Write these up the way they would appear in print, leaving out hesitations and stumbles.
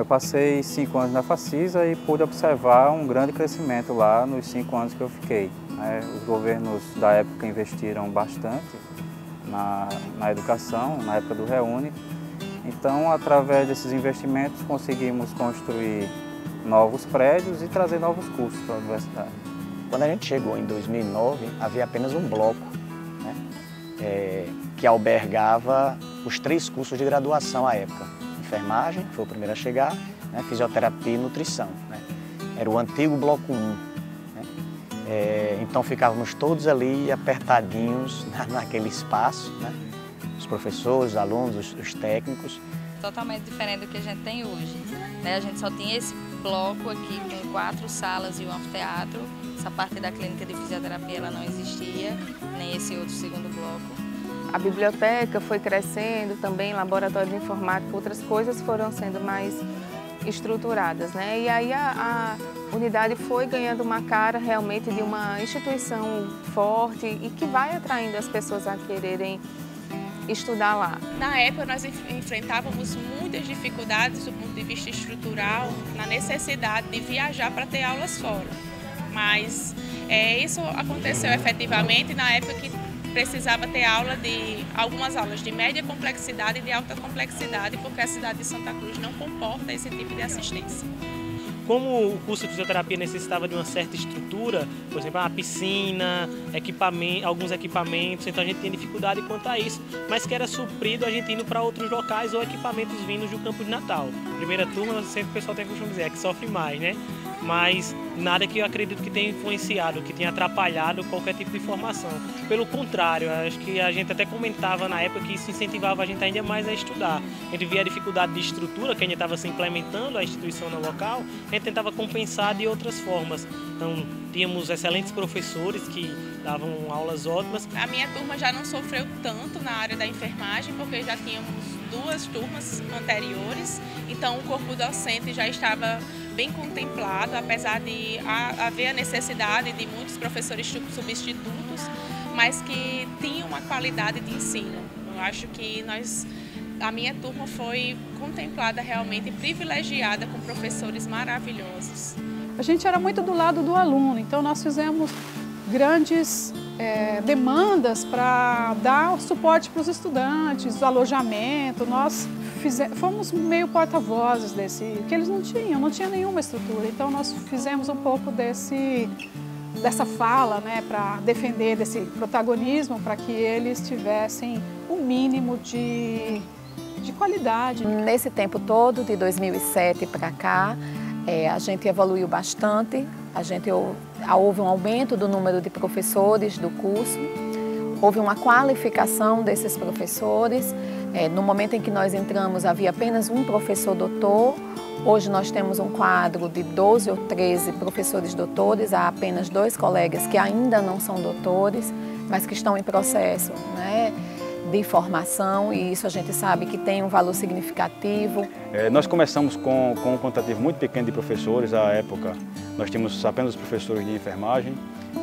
eu passei 5 anos na Facisa e pude observar um grande crescimento lá nos 5 anos que eu fiquei. Os governos da época investiram bastante na educação, na época do Reúne. Então, através desses investimentos, conseguimos construir novos prédios e trazer novos cursos para a universidade. Quando a gente chegou em 2009, havia apenas um bloco, né, que albergava os 3 cursos de graduação à época. Enfermagem, que foi o primeiro a chegar, né, fisioterapia e nutrição. Né. Era o antigo bloco 1. Né. Então ficávamos todos ali apertadinhos naquele espaço, né, os professores, os alunos, os técnicos. Totalmente diferente do que a gente tem hoje. Né. A gente só tinha esse bloco aqui com 4 salas e um anfiteatro. Essa parte da clínica de fisioterapia ela não existia, nem esse outro segundo bloco. A biblioteca foi crescendo também, laboratório de informática, outras coisas foram sendo mais estruturadas, né? E aí a unidade foi ganhando uma cara realmente de uma instituição forte e que vai atraindo as pessoas a quererem estudar lá. Na época nós enfrentávamos muitas dificuldades do ponto de vista estrutural, na necessidade de viajar para ter aulas fora. Mas isso aconteceu efetivamente na época que precisava ter algumas aulas de média complexidade e de alta complexidade, porque a cidade de Santa Cruz não comporta esse tipo de assistência. Como o curso de fisioterapia necessitava de uma certa estrutura, por exemplo, uma piscina, alguns equipamentos, então a gente tinha dificuldade quanto a isso, mas que era suprido a gente indo para outros locais ou equipamentos vindos do campo de Natal. Primeira turma, sempre o pessoal tem o costume de dizer, é que sofre mais, né? Mas nada que eu acredito que tenha influenciado, que tenha atrapalhado qualquer tipo de formação. Pelo contrário, acho que a gente até comentava na época que isso incentivava a gente ainda mais a estudar. A gente via a dificuldade de estrutura que ainda estava se implementando a instituição no local, a gente tentava compensar de outras formas. Então, tínhamos excelentes professores que davam aulas ótimas. A minha turma já não sofreu tanto na área da enfermagem, porque já tínhamos 2 turmas anteriores, então o corpo docente já estava bem contemplado, apesar de haver a necessidade de muitos professores substitutos, mas que tinham uma qualidade de ensino. Eu acho que a minha turma foi contemplada realmente, privilegiada com professores maravilhosos. A gente era muito do lado do aluno, então nós fizemos grandes demandas para dar suporte para os estudantes, o alojamento. Nós fomos meio porta-vozes que eles não tinha nenhuma estrutura. Então nós fizemos um pouco dessa fala, né, para defender desse protagonismo, para que eles tivessem um mínimo de qualidade. Nesse tempo todo, de 2007 para cá, a gente evoluiu bastante. Houve um aumento do número de professores do curso, houve uma qualificação desses professores. No momento em que nós entramos, havia apenas um professor doutor. Hoje nós temos um quadro de 12 ou 13 professores doutores, há apenas 2 colegas que ainda não são doutores, mas que estão em processo, né, de formação, e isso a gente sabe que tem um valor significativo. Nós começamos com um quantitativo muito pequeno de professores. À época, nós tínhamos apenas os professores de enfermagem.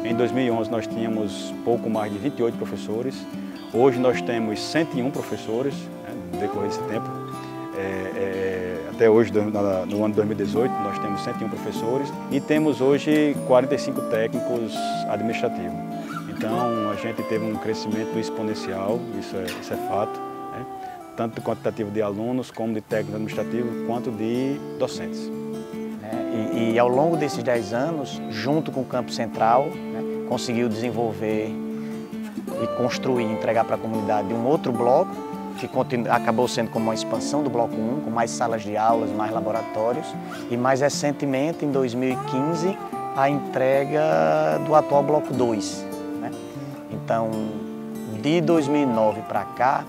Em 2011, nós tínhamos pouco mais de 28 professores. Hoje, nós temos 101 professores, né, no decorrer desse tempo. Até hoje, no ano de 2018, nós temos 101 professores e temos hoje 45 técnicos administrativos. Então, a gente teve um crescimento exponencial, isso é fato, né? Tanto do quantitativo de alunos, como de técnicos administrativos, quanto de docentes. E ao longo desses 10 anos, junto com o Campo Central, né, conseguiu desenvolver e construir, entregar para a comunidade um outro bloco, que acabou sendo como uma expansão do bloco 1, com mais salas de aulas, mais laboratórios, e mais recentemente, em 2015, a entrega do atual bloco 2. Né? Então, de 2009 para cá,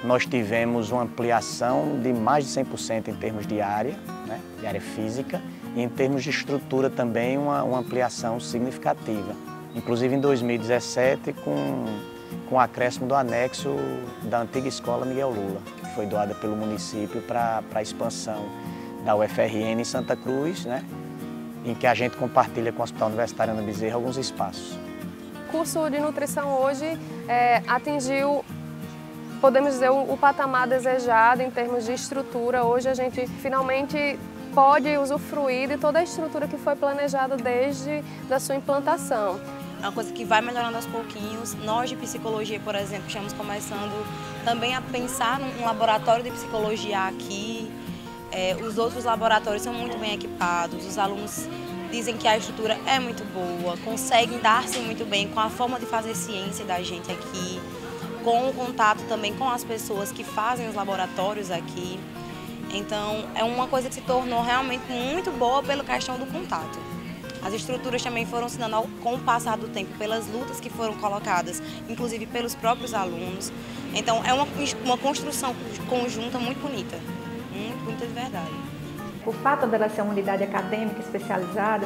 nós tivemos uma ampliação de mais de 100% em termos de área, né, de área física, e em termos de estrutura também uma ampliação significativa. Inclusive em 2017, com o acréscimo do anexo da antiga escola Miguel Lula, que foi doada pelo município para a expansão da UFRN em Santa Cruz, né, em que a gente compartilha com o Hospital Universitário Ana Bezerra alguns espaços. O curso de nutrição hoje atingiu podemos dizer, o patamar desejado em termos de estrutura. Hoje a gente finalmente pode usufruir de toda a estrutura que foi planejada desde a sua implantação. É uma coisa que vai melhorando aos pouquinhos. Nós de psicologia, por exemplo, estamos começando também a pensar num laboratório de psicologia aqui. Os outros laboratórios são muito bem equipados, os alunos dizem que a estrutura é muito boa, conseguem dar-se muito bem com a forma de fazer ciência da gente aqui, com o contato também com as pessoas que fazem os laboratórios aqui. Então, é uma coisa que se tornou realmente muito boa pela questão do contato. As estruturas também foram se dando com o passar do tempo, pelas lutas que foram colocadas, inclusive pelos próprios alunos. Então, é uma construção conjunta muito bonita de verdade. O fato dela ser uma unidade acadêmica especializada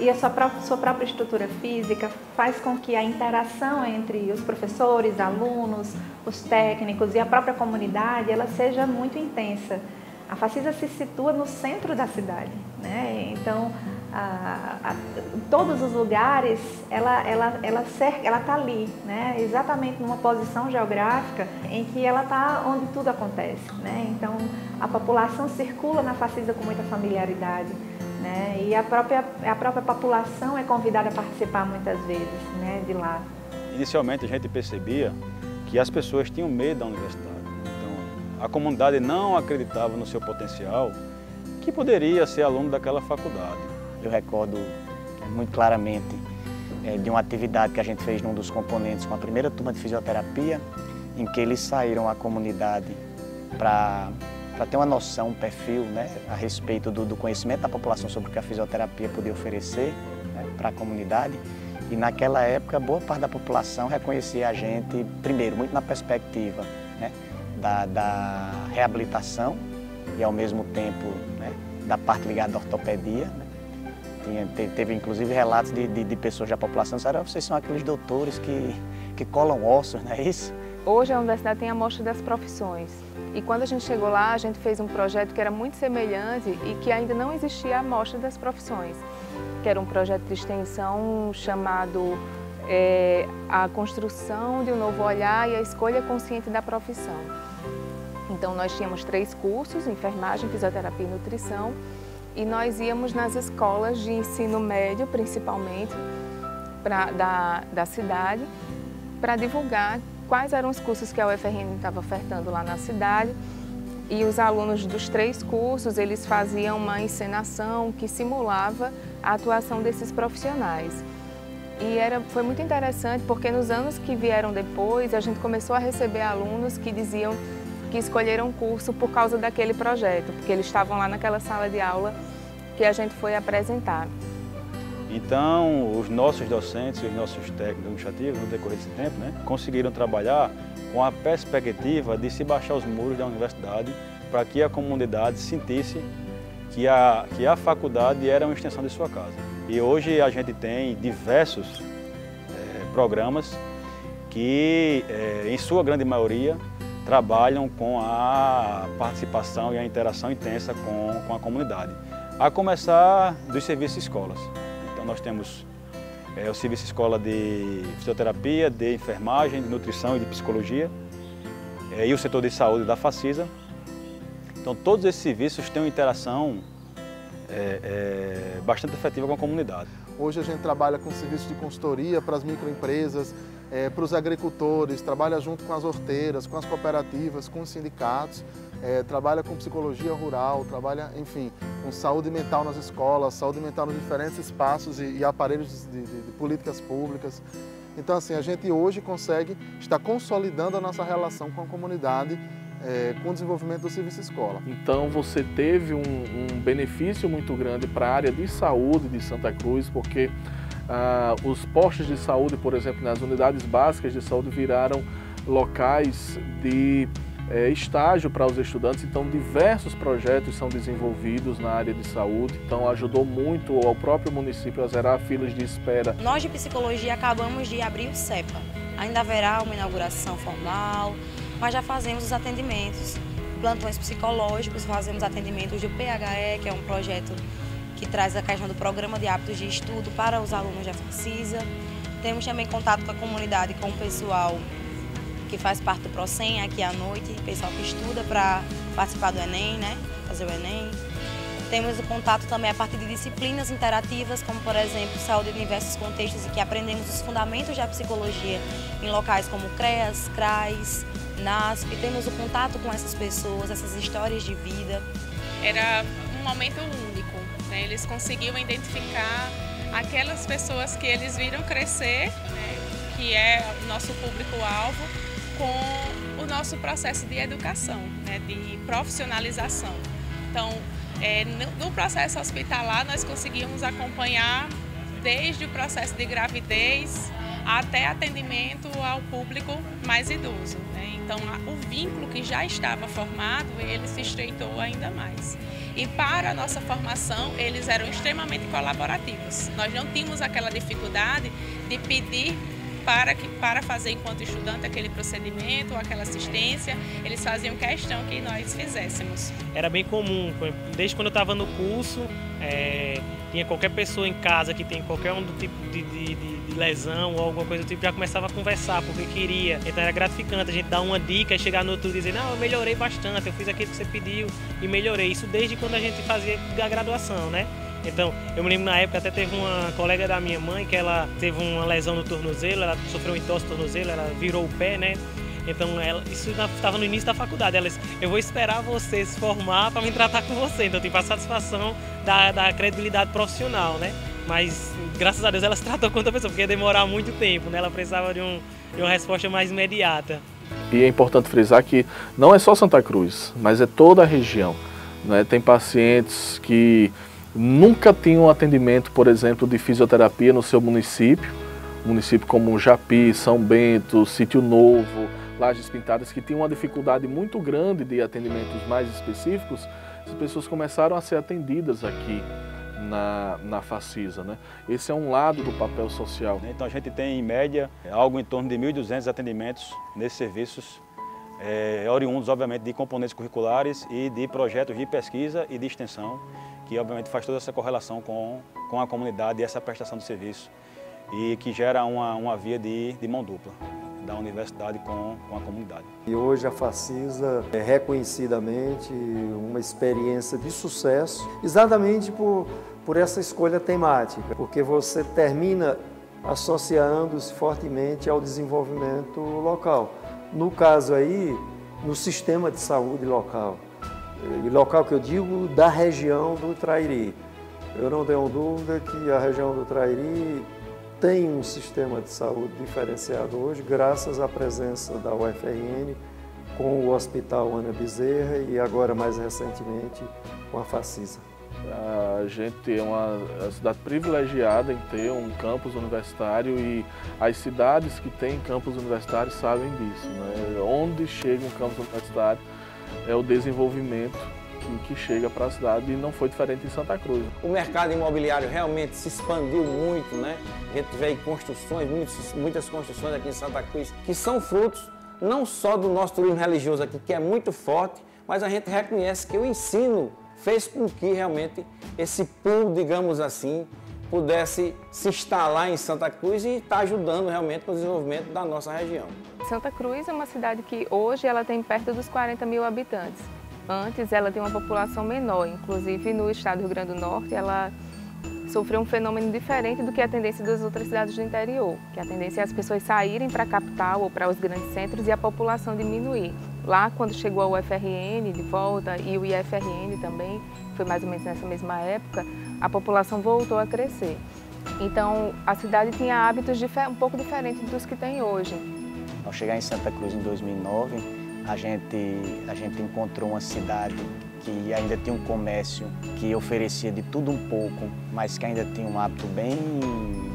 e a sua própria estrutura física faz com que a interação entre os professores, alunos, os técnicos e a própria comunidade ela seja muito intensa. A Facisa se situa no centro da cidade, né? Então, em todos os lugares, ela está ali, né? Exatamente numa posição geográfica em que ela está onde tudo acontece, né? Então, a população circula na Facisa com muita familiaridade, né? E a própria população é convidada a participar muitas vezes, né, de lá. Inicialmente, a gente percebia que as pessoas tinham medo da universidade. Então, a comunidade não acreditava no seu potencial, que poderia ser aluno daquela faculdade. Eu recordo muito claramente de uma atividade que a gente fez num dos componentes com a primeira turma de fisioterapia, em que eles saíram à comunidade para ter uma noção, um perfil, né, a respeito do conhecimento da população sobre o que a fisioterapia podia oferecer, né, para a comunidade. E naquela época, boa parte da população reconhecia a gente, primeiro, muito na perspectiva, né, da reabilitação e, ao mesmo tempo, né, da parte ligada à ortopedia, né. Teve inclusive relatos de pessoas da população que disseram: vocês são aqueles doutores que colam ossos, não é isso? Hoje a universidade tem a Mostra das Profissões e quando a gente chegou lá a gente fez um projeto que era muito semelhante e que ainda não existia a Mostra das Profissões, que era um projeto de extensão chamado A Construção de um Novo Olhar e a Escolha Consciente da Profissão. Então nós tínhamos 3 cursos, enfermagem, fisioterapia e nutrição, e nós íamos nas escolas de ensino médio, principalmente, da cidade, para divulgar quais eram os cursos que a UFRN estava ofertando lá na cidade. E os alunos dos 3 cursos, eles faziam uma encenação que simulava a atuação desses profissionais. E foi muito interessante, porque nos anos que vieram depois, a gente começou a receber alunos que diziam que escolheram o curso por causa daquele projeto, porque eles estavam lá naquela sala de aula que a gente foi apresentar. Então, os nossos docentes e os nossos técnicos administrativos, no decorrer desse tempo, né, conseguiram trabalhar com a perspectiva de se baixar os muros da universidade para que a comunidade sentisse que a faculdade era uma extensão de sua casa. E hoje a gente tem diversos programas que, em sua grande maioria, trabalham com a participação e a interação intensa com a comunidade. A começar dos serviços escolas. Então nós temos o serviço escola de fisioterapia, de enfermagem, de nutrição e de psicologia, e o setor de saúde da Facisa. Então todos esses serviços têm uma interação bastante efetiva com a comunidade. Hoje a gente trabalha com serviços de consultoria para as microempresas, para os agricultores, trabalha junto com as horteiras, com as cooperativas, com os sindicatos, trabalha com psicologia rural, trabalha, enfim, com saúde mental nas escolas, saúde mental nos diferentes espaços e aparelhos de políticas públicas. Então, assim, a gente hoje consegue estar consolidando a nossa relação com a comunidade com o desenvolvimento do serviço escola. Então você teve um benefício muito grande para a área de saúde de Santa Cruz, porque os postos de saúde, por exemplo, nas unidades básicas de saúde viraram locais de estágio para os estudantes, então diversos projetos são desenvolvidos na área de saúde, então ajudou muito ao próprio município a zerar filas de espera. Nós de psicologia acabamos de abrir o CEPA, ainda haverá uma inauguração formal, mas já fazemos os atendimentos, plantões psicológicos, fazemos atendimentos do PHE, que é um projeto que traz a questão do programa de hábitos de estudo para os alunos da Facisa. Temos também contato com a comunidade, com o pessoal que faz parte do Procem aqui à noite, pessoal que estuda para participar do Enem, né? Fazer o Enem. Temos o contato também a partir de disciplinas interativas, como por exemplo, saúde em diversos contextos, em que aprendemos os fundamentos da psicologia em locais como CREAS, CRAS, NASP. Temos o contato com essas pessoas, essas histórias de vida. Era um momento único, né? Eles conseguiam identificar aquelas pessoas que eles viram crescer, né? Que é o nosso público-alvo, com o nosso processo de educação, né? De profissionalização. Então, no processo hospitalar, nós conseguimos acompanhar desde o processo de gravidez até atendimento ao público mais idoso, né? Então, o vínculo que já estava formado, ele se estreitou ainda mais. E para a nossa formação, eles eram extremamente colaborativos. Nós não tínhamos aquela dificuldade de pedir para fazer enquanto estudante aquele procedimento ou aquela assistência, eles faziam questão que nós fizéssemos. Era bem comum, desde quando eu estava no curso, tinha qualquer pessoa em casa que tem qualquer um do tipo de lesão ou alguma coisa do tipo, já começava a conversar porque queria. Então era gratificante a gente dar uma dica e chegar no outro dia e dizer, não, eu melhorei bastante, eu fiz aquilo que você pediu e melhorei. Isso desde quando a gente fazia a graduação, né? Então, eu me lembro na época, até teve uma colega da minha mãe que ela teve uma lesão no tornozelo, ela sofreu um entorse no tornozelo, ela virou o pé, né? Então, isso estava no início da faculdade. Ela disse, eu vou esperar você se formar para me tratar com você. Então, tipo, a satisfação da credibilidade profissional, né? Mas, graças a Deus, ela se tratou com outra pessoa, porque ia demorar muito tempo, né? Ela precisava de uma resposta mais imediata. E é importante frisar que não é só Santa Cruz, mas é toda a região, né? Tem pacientes que nunca tinham um atendimento, por exemplo, de fisioterapia no seu município como Japi, São Bento, Sítio Novo, Lajes Pintadas, que tinham uma dificuldade muito grande de atendimentos mais específicos. As pessoas começaram a ser atendidas aqui na Facisa, né? Esse é um lado do papel social. Então a gente tem, em média, algo em torno de 1.200 atendimentos nesses serviços, oriundos, obviamente, de componentes curriculares e de projetos de pesquisa e de extensão, que obviamente faz toda essa correlação com a comunidade e essa prestação de serviço, e que gera uma via de mão dupla da universidade com a comunidade. E hoje a Facisa é reconhecidamente uma experiência de sucesso, exatamente por essa escolha temática, porque você termina associando-se fortemente ao desenvolvimento local. No caso aí, no sistema de saúde local. E local que eu digo, da região do Trairi. Eu não tenho dúvida que a região do Trairi tem um sistema de saúde diferenciado hoje, graças à presença da UFRN com o Hospital Ana Bezerra e agora, mais recentemente, com a Facisa. A gente é uma cidade privilegiada em ter um campus universitário e as cidades que têm campus universitários sabem disso, né? Onde chega um campus universitário é o desenvolvimento que chega para a cidade, e não foi diferente em Santa Cruz. O mercado imobiliário realmente se expandiu muito, né? A gente vê construções, muitas construções aqui em Santa Cruz, que são frutos não só do nosso turismo religioso aqui, que é muito forte, mas a gente reconhece que o ensino fez com que realmente esse pool, digamos assim, pudesse se instalar em Santa Cruz e está ajudando realmente no desenvolvimento da nossa região. Santa Cruz é uma cidade que hoje ela tem perto dos 40 mil habitantes. Antes ela tem uma população menor, inclusive no estado do Rio Grande do Norte ela sofreu um fenômeno diferente do que a tendência das outras cidades do interior, que a tendência é as pessoas saírem para a capital ou para os grandes centros e a população diminuir. Lá, quando chegou a UFRN de volta e o IFRN também, foi mais ou menos nessa mesma época, a população voltou a crescer. Então, a cidade tinha hábitos um pouco diferentes dos que tem hoje. Ao chegar em Santa Cruz em 2009, a gente encontrou uma cidade que ainda tinha um comércio que oferecia de tudo um pouco, mas que ainda tinha um hábito bem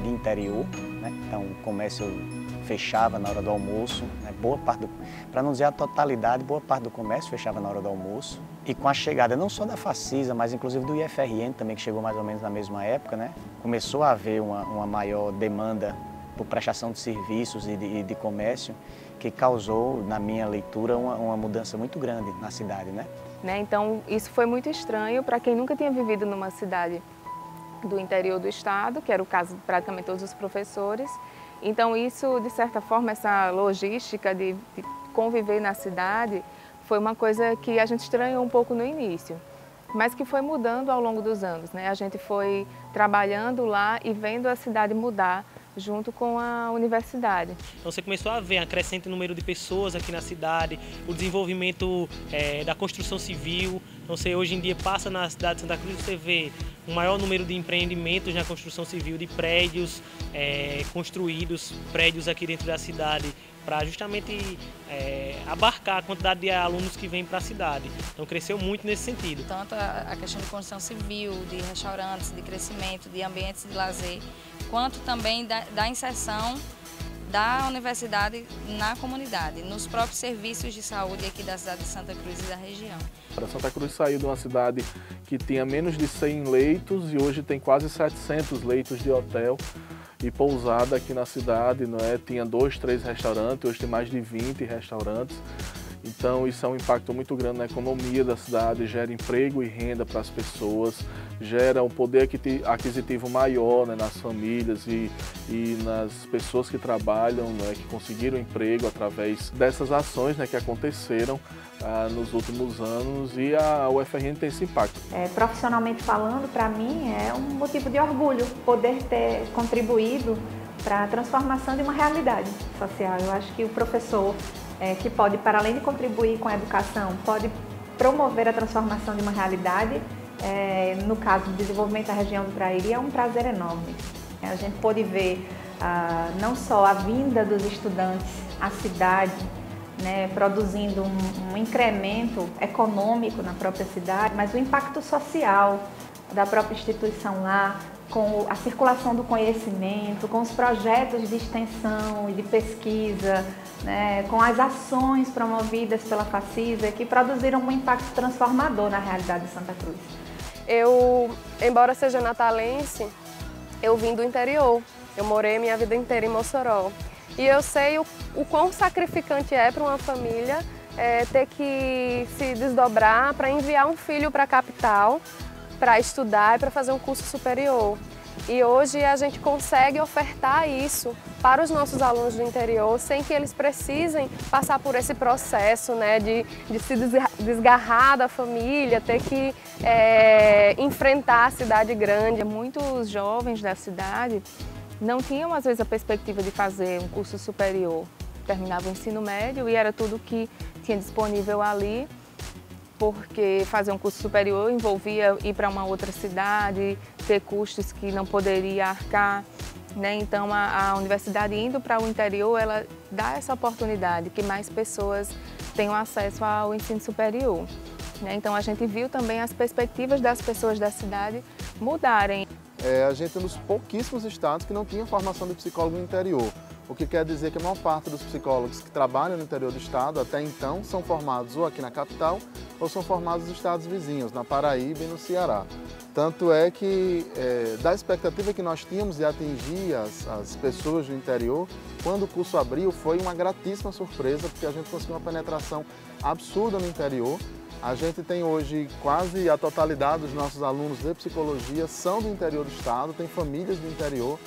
de interior, né? Então o comércio fechava na hora do almoço, né? Para não dizer a totalidade, boa parte do comércio fechava na hora do almoço. E com a chegada não só da Facisa, mas inclusive do IFRN também, que chegou mais ou menos na mesma época, né? Começou a haver uma maior demanda por prestação de serviços e de comércio, que causou, na minha leitura, uma mudança muito grande na cidade, né? Então, isso foi muito estranho para quem nunca tinha vivido numa cidade do interior do estado, que era o caso de praticamente todos os professores, Então isso, de certa forma, essa logística de conviver na cidade foi uma coisa que a gente estranhou um pouco no início, mas que foi mudando ao longo dos anos, né? A gente foi trabalhando lá e vendo a cidade mudar junto com a universidade. Então você começou a ver a crescente número de pessoas aqui na cidade, o desenvolvimento da construção civil. Então você hoje em dia passa na cidade de Santa Cruz, você vê um maior número de empreendimentos na construção civil, de prédios construídos, prédios aqui dentro da cidade, para justamente abarcar a quantidade de alunos que vêm para a cidade. Então cresceu muito nesse sentido. Tanto a questão de construção civil, de restaurantes, de crescimento, de ambientes de lazer, quanto também da inserção da universidade na comunidade, nos próprios serviços de saúde aqui da cidade de Santa Cruz e da região. Santa Cruz saiu de uma cidade que tinha menos de 100 leitos e hoje tem quase 700 leitos de hotel e pousada aqui na cidade, não é? Tinha 2, 3 restaurantes, hoje tem mais de 20 restaurantes. Então isso é um impacto muito grande na economia da cidade, gera emprego e renda para as pessoas, gera um poder aquisitivo maior, né, nas famílias e nas pessoas que trabalham, né, que conseguiram emprego através dessas ações, né, que aconteceram nos últimos anos, e a UFRN tem esse impacto. Profissionalmente falando, para mim é um motivo de orgulho poder ter contribuído para a transformação de uma realidade social. Eu acho que o professor que pode, para além de contribuir com a educação, pode promover a transformação de uma realidade, no caso do desenvolvimento da região do Trairi, é um prazer enorme. A gente pôde ver não só a vinda dos estudantes à cidade, né, produzindo um incremento econômico na própria cidade, mas o impacto social da própria instituição lá, com a circulação do conhecimento, com os projetos de extensão e de pesquisa, né, com as ações promovidas pela Facisa, que produziram um impacto transformador na realidade de Santa Cruz. Eu, embora seja natalense, eu vim do interior. Eu morei minha vida inteira em Mossoró. E eu sei o quão sacrificante é para uma família ter que se desdobrar para enviar um filho para a capital, para estudar e para fazer um curso superior. E hoje a gente consegue ofertar isso para os nossos alunos do interior sem que eles precisem passar por esse processo, né, de se desgarrar da família, ter que enfrentar a cidade grande. Muitos jovens da cidade não tinham, às vezes, a perspectiva de fazer um curso superior. Terminava o ensino médio e era tudo que tinha disponível ali, porque fazer um curso superior envolvia ir para uma outra cidade, ter custos que não poderia arcar, né? Então a universidade indo para o interior, ela dá essa oportunidade que mais pessoas tenham acesso ao ensino superior, né? Então a gente viu também as perspectivas das pessoas da cidade mudarem. A gente é um dos pouquíssimos estados que não tinha formação de psicólogo no interior. O que quer dizer que a maior parte dos psicólogos que trabalham no interior do estado, até então, são formados ou aqui na capital ou são formados nos estados vizinhos, na Paraíba e no Ceará. Tanto é que, da expectativa que nós tínhamos de atingir as pessoas do interior, quando o curso abriu, foi uma gratíssima surpresa, porque a gente conseguiu uma penetração absurda no interior. A gente tem hoje quase a totalidade dos nossos alunos de psicologia são do interior do estado, tem famílias do interior,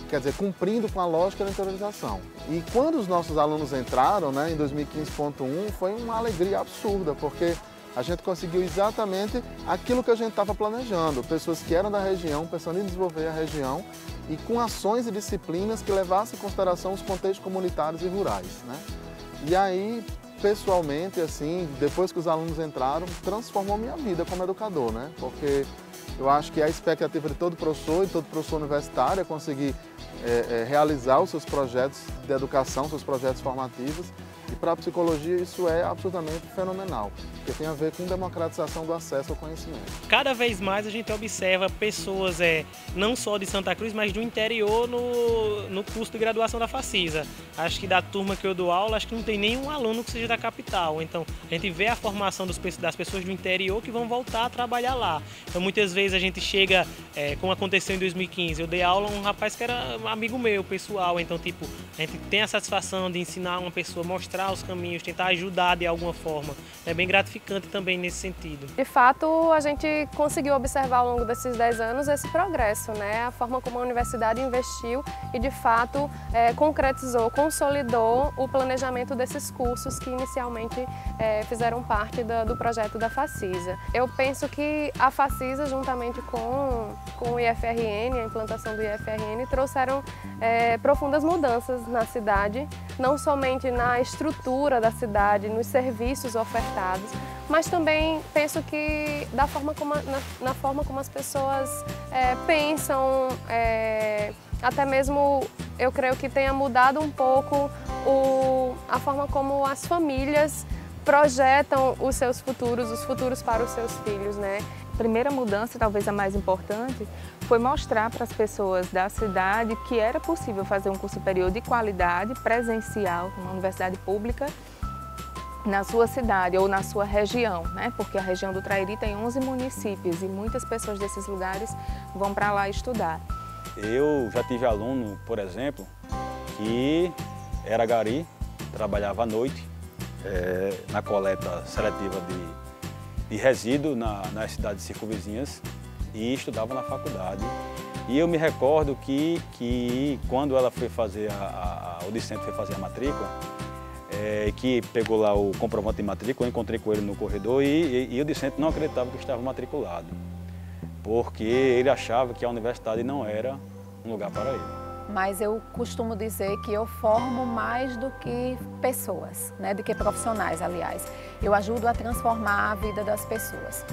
quer dizer, cumprindo com a lógica da interiorização. E quando os nossos alunos entraram, né, em 2015.1, foi uma alegria absurda, porque a gente conseguiu exatamente aquilo que a gente estava planejando, pessoas que eram da região, pensando em desenvolver a região e com ações e disciplinas que levassem em consideração os contextos comunitários e rurais, né? E aí, pessoalmente, assim, depois que os alunos entraram, transformou minha vida como educador, né? Porque eu acho que a expectativa de todo professor e todo professor universitário é conseguir realizar os seus projetos de educação, seus projetos formativos. E para a psicologia isso é absolutamente fenomenal, porque tem a ver com democratização do acesso ao conhecimento. Cada vez mais a gente observa pessoas não só de Santa Cruz, mas do interior no curso de graduação da Facisa. Acho que da turma que eu dou aula, acho que não tem nenhum aluno que seja da capital. Então a gente vê a formação das pessoas do interior que vão voltar a trabalhar lá. Então muitas vezes a gente chega como aconteceu em 2015, eu dei aula a um rapaz que era amigo meu, pessoal, então tipo, a gente tem a satisfação de ensinar uma pessoa, mostrar os caminhos, tentar ajudar de alguma forma. É bem gratificante também nesse sentido. De fato, a gente conseguiu observar ao longo desses 10 anos esse progresso, né? A forma como a universidade investiu e de fato concretizou, consolidou o planejamento desses cursos que inicialmente fizeram parte do projeto da Facisa. Eu penso que a Facisa, juntamente com o IFRN, a implantação do IFRN, trouxeram profundas mudanças na cidade, não somente na estrutura da cidade, nos serviços ofertados, mas também penso que na forma como as pessoas pensam, até mesmo eu creio que tenha mudado um pouco a forma como as famílias projetam os seus futuros, os futuros para os seus filhos, né? A primeira mudança, talvez a mais importante, foi mostrar para as pessoas da cidade que era possível fazer um curso superior de qualidade, presencial, numa universidade pública, na sua cidade ou na sua região, né? Porque a região do Trairi tem 11 municípios e muitas pessoas desses lugares vão para lá estudar. Eu já tive aluno, por exemplo, que era gari, trabalhava à noite na coleta seletiva de resíduos nas cidades circunvizinhas e estudava na faculdade. E eu me recordo que quando ela foi fazer, o discente foi fazer a matrícula, que pegou lá o comprovante de matrícula, eu encontrei com ele no corredor e o discente não acreditava que estava matriculado, porque ele achava que a universidade não era um lugar para ele. Mas eu costumo dizer que eu formo mais do que pessoas, né? Do que profissionais, aliás. Eu ajudo a transformar a vida das pessoas.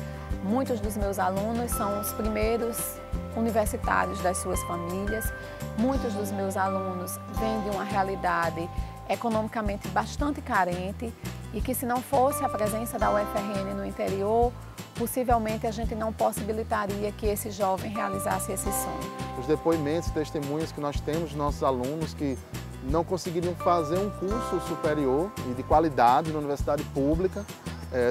Muitos dos meus alunos são os primeiros universitários das suas famílias. Muitos dos meus alunos vêm de uma realidade economicamente bastante carente e que, se não fosse a presença da UFRN no interior, possivelmente a gente não possibilitaria que esse jovem realizasse esse sonho. Os depoimentos e testemunhos que nós temos dos nossos alunos que não conseguiriam fazer um curso superior e de qualidade na universidade pública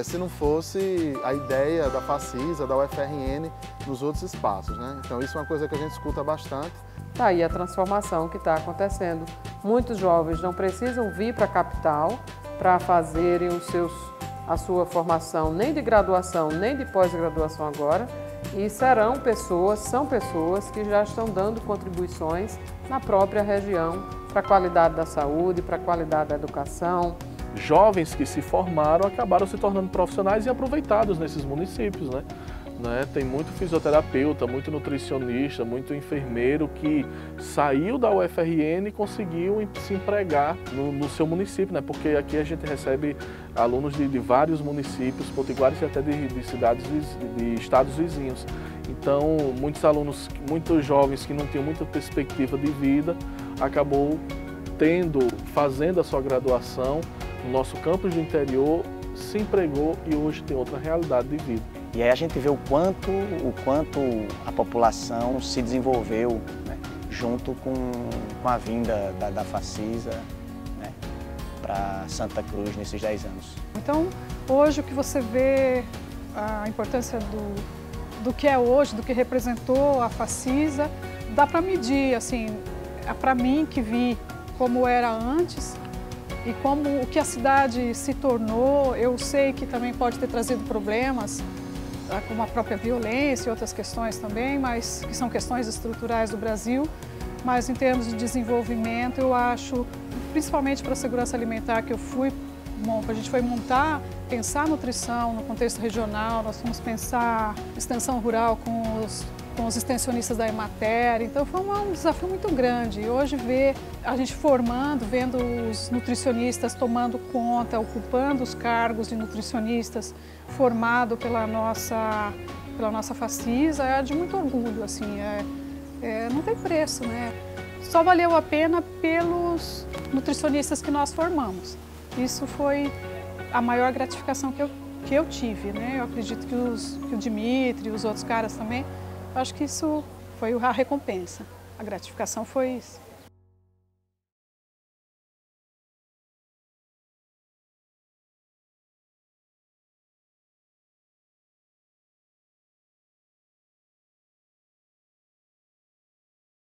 se não fosse a ideia da Facisa, da UFRN nos outros espaços, né? Então isso é uma coisa que a gente escuta bastante. Tá aí a transformação que está acontecendo. Muitos jovens não precisam vir para a capital para fazerem a sua formação nem de graduação, nem de pós-graduação agora, e são pessoas que já estão dando contribuições na própria região para a qualidade da saúde, para a qualidade da educação. Jovens que se formaram acabaram se tornando profissionais e aproveitados nesses municípios, né? Tem muito fisioterapeuta, muito nutricionista, muito enfermeiro que saiu da UFRN e conseguiu se empregar no seu município, né? Porque aqui a gente recebe alunos de vários municípios potiguares e até de cidades, de estados vizinhos. Então, muitos alunos, muitos jovens que não tinham muita perspectiva de vida, acabou fazendo a sua graduação no nosso campus do interior, se empregou e hoje tem outra realidade de vida. E aí a gente vê o quanto a população se desenvolveu, né, junto com a vinda da Facisa, né, para Santa Cruz nesses 10 anos. Então, hoje o que você vê, a importância do que é hoje, do que representou a Facisa, dá para medir, assim, para mim que vi como era antes e como o que a cidade se tornou. Eu sei que também pode ter trazido problemas, como a própria violência e outras questões também, mas que são questões estruturais do Brasil. Mas em termos de desenvolvimento, eu acho, principalmente para a segurança alimentar, que a gente foi pensar nutrição no contexto regional, nós fomos pensar extensão rural com os extensionistas da Emater, então foi um desafio muito grande. E hoje ver a gente vendo os nutricionistas tomando conta, ocupando os cargos de nutricionistas formado pela nossa Facisa, é de muito orgulho, assim, não tem preço, né? Só valeu a pena pelos nutricionistas que nós formamos. Isso foi a maior gratificação que eu tive, né? Eu acredito que o Dimitri e os outros caras também, acho que isso foi a recompensa. A gratificação foi isso.